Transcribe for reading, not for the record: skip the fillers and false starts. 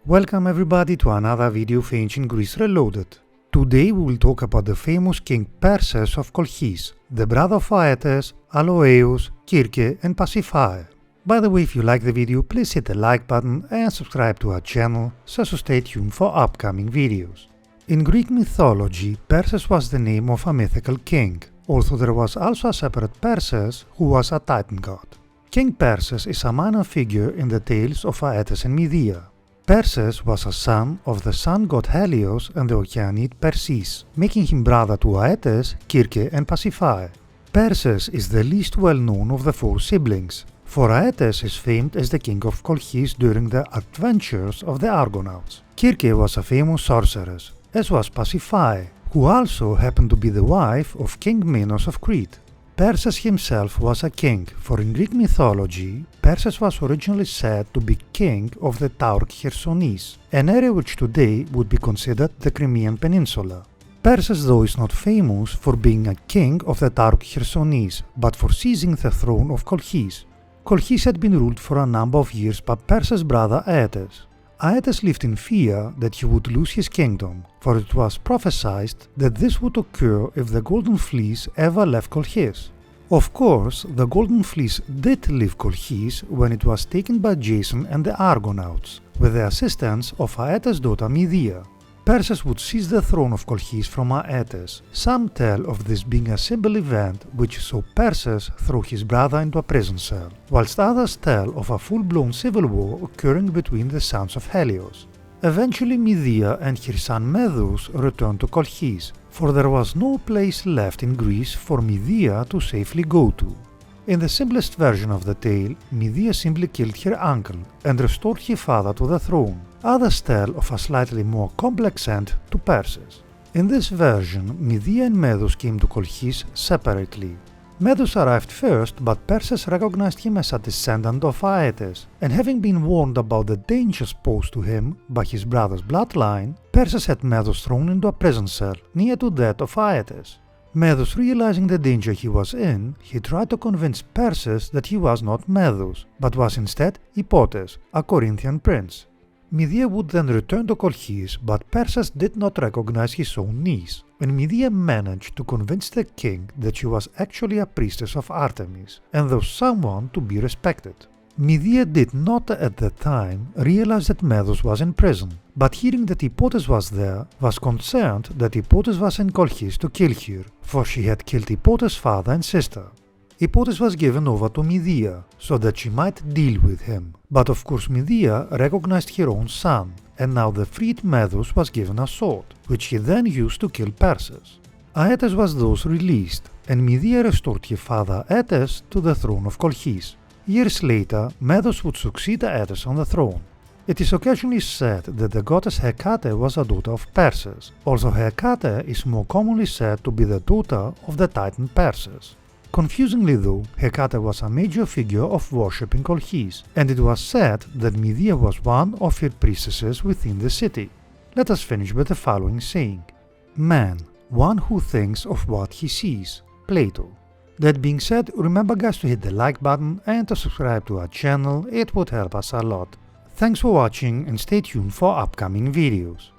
Welcome everybody to another video of Ancient Greece Reloaded. Today we will talk about the famous King Perses of Colchis, the brother of Aeetes, Aloeus, Circe and Pasiphae. By the way, if you like the video, please hit the like button and subscribe to our channel so stay tuned for upcoming videos. In Greek mythology, Perses was the name of a mythical king, although there was also a separate Perses who was a Titan god. King Perses is a minor figure in the tales of Aeetes and Medea. Perses was a son of the sun god Helios and the Oceanid Perses, making him brother to Aeetes, Circe and Pasiphae. Perses is the least well known of the four siblings, for Aeetes is famed as the king of Colchis during the adventures of the Argonauts. Circe was a famous sorceress, as was Pasiphae, who also happened to be the wife of King Minos of Crete. Perses himself was a king, for in Greek mythology, Perses was originally said to be king of the Taurk Chersonese, an area which today would be considered the Crimean Peninsula. Perses though is not famous for being a king of the Taurk Chersonese, but for seizing the throne of Colchis. Colchis had been ruled for a number of years by Perses' brother Aeetes. Aeetes lived in fear that he would lose his kingdom, for it was prophesied that this would occur if the Golden Fleece ever left Colchis. Of course, the Golden Fleece did leave Colchis when it was taken by Jason and the Argonauts, with the assistance of Aeetes' daughter Medea. Perses would seize the throne of Colchis from Aeetes. Some tell of this being a simple event which saw Perses throw his brother into a prison cell, whilst others tell of a full-blown civil war occurring between the sons of Helios. Eventually Medea and her son Zeus returned to Colchis, for there was no place left in Greece for Medea to safely go to. In the simplest version of the tale, Medea simply killed her uncle and restored her father to the throne. Others tell of a slightly more complex end to Perses. In this version, Medea and Zeus came to Colchis separately. Zeus arrived first, but Perses recognized him as a descendant of Aeetes, and having been warned about the dangers posed to him by his brother's bloodline, Perses had Zeus thrown into a prison cell near to that of Aeetes. Zeus, realizing the danger he was in, he tried to convince Perses that he was not Zeus, but was instead Aeetes, a Corinthian prince. Medea would then return to Colchis, but Perses did not recognize his own niece, and Medea managed to convince the king that she was actually a priestess of Artemis, and thus someone to be respected. Medea did not at the time realize that Zeus was in prison, but hearing that Aeetes was there, was concerned that Aeetes was in Colchis to kill her, for she had killed Aeetes' father and sister. Aeetes was given over to Medea, so that she might deal with him, but of course Medea recognized her own son, and now the freed Zeus was given a sword, which he then used to kill Perses. Aeetes was thus released, and Medea restored her father Aeetes to the throne of Colchis. Years later, Zeus would succeed Aeetes on the throne. It is occasionally said that the goddess Hecate was a daughter of Perses, although Hecate is more commonly said to be the daughter of the Titan Perses. Confusingly though, Hecate was a major figure of worship in Colchis, and it was said that Medea was one of her priestesses within the city. Let us finish with the following saying: "Man, one who thinks of what he sees." Plato. That being said, remember guys to hit the like button and to subscribe to our channel, it would help us a lot. Thanks for watching and stay tuned for upcoming videos.